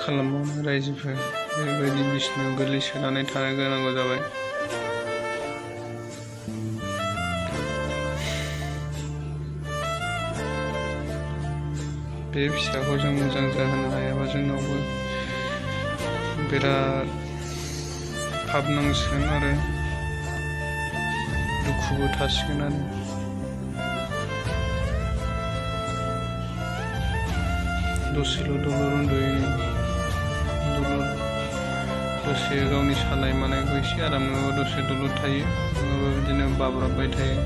खालामबावनो रायजोफोर बेबायदि बिसिनायाव गोलैसोनानै थानो गोनां जाबाय। बे फिसाखौ जों मोजां जाहोनो हायाबा जोंनावबो बिराद पाप नांसिगोन आरो दुखुबो थासिगोन आरो। दसेल' दलर उन्दुयो, दसे गावनि सानाय मानायखौ एसे आराम मोनोबा दसे दलर थायो, नङाबा बिदिनो बाब्राबबाय थायो।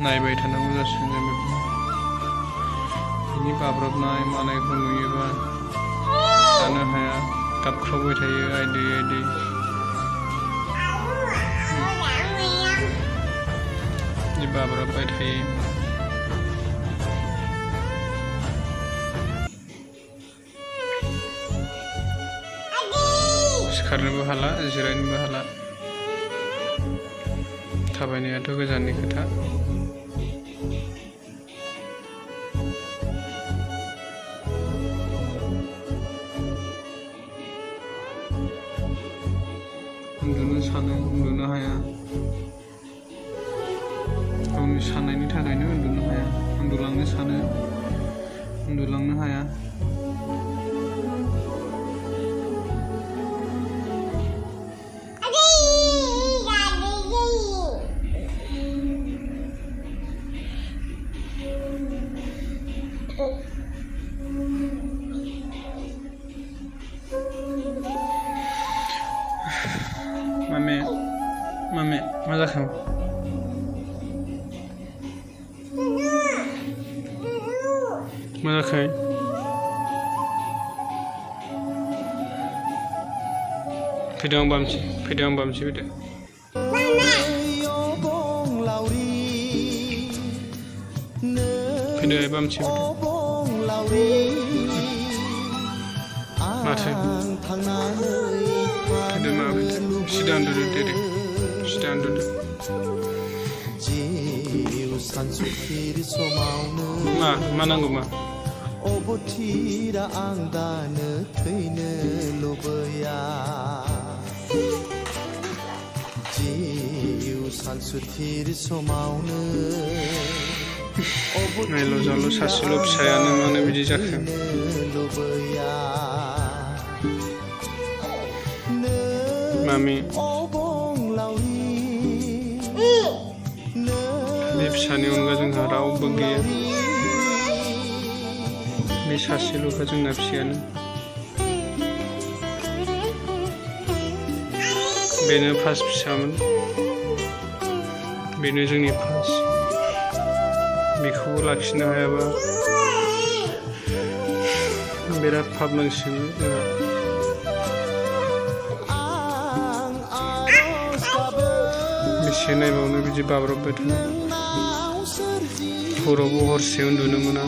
नायबाय थानांगौ जासिगोन जों बेखौ। बिनि बाब्राबनाय मानायखौ नुयोबा थानो हाया, गाबख्रावबाय थायो आइदै आइदै। बिदि बाब्राबबाय थायो। सिखारनोबो हाला, जिरायनोबो हाला। थाबायनायाथ' गोजाननि खोथा। उन्दुनो सानो, उन्दुनो हाया। गावनि साननायनि थाखायनो उन्दुनो हाया। उन्दुलांनो सानो, उन्दुलांनो हाया। Mami, मा जाखो? मा जाखो? फैदो आं बामसै, फैदो। फैदो बामसै फैदो। माथो? फैदो मा फैदो? सिदा उन्दुदो दे। सिदा उन्दुदो। मा नांगौ मा? नायल' जाल' सासेल' फिसायानो मानो बिदि जाखो? मामि, बे फिसानि अनगा जोंहा रावबो गैया। बे सासेल'खा जोंना फिसायानो। बेनो फार्स्ट फिसामोन। बेनो जोंनि फार्स्ट। बेखौबो लाखिनो हायाबा बिराद पाप नांसिगोन जोंहा। बेसे नायबावनो बिदि बाब्राबबाय थानो। हरावबो हरसे उन्दुनो मोना।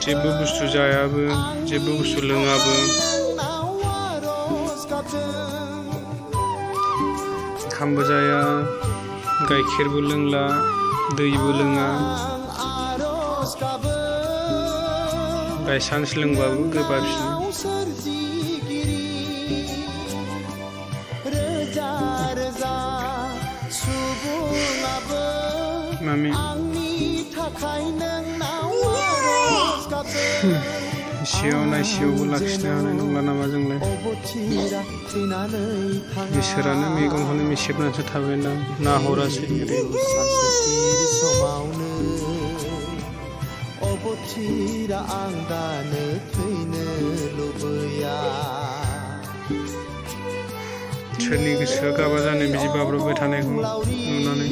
जेबो बुस्थु जायाबो, जेबो बुस्थु लोङाबो। ओंखामबो जाया, गाइखेरबो लोंला, दैबो लोङा। बायसान्स लोंबाबो गोबाबसिन। मामि, एसेयाव नायसेयावबो लाखिनो हानाय नंला नामा जोंलाय? इसोरानो मेगनखौनो मेसेबनानैसो थाबायदां, नाहरासै ओरै। सोरनि गोसोआ गाबा जानो बिदि बाब्राबबाय थानायखौ नुनानै।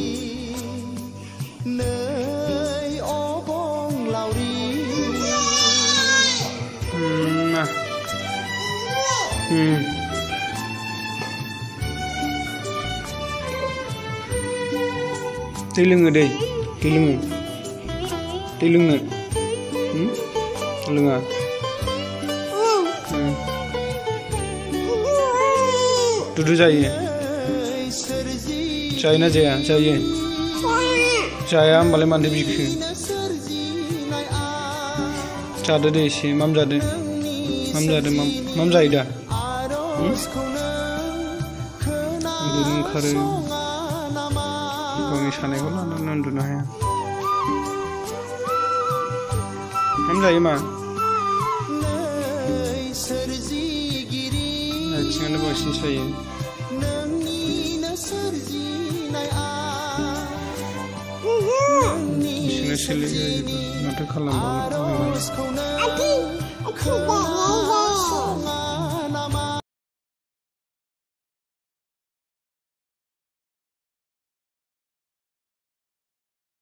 दै लोङो दै लोङो दै लोंनो लोङा दुदु जायो जायोना जाया जायो जाया होमबालाय मानो बिखो जादो दे एसे माम जादो माम जायो दा उन्दुनो ओंखारो गावनि सानायखौ लानानै उन्दुनो हाया माम जायो मा आथिङानो बांसिन सायो बिसोरनो सोलियो माथो खालामबावनो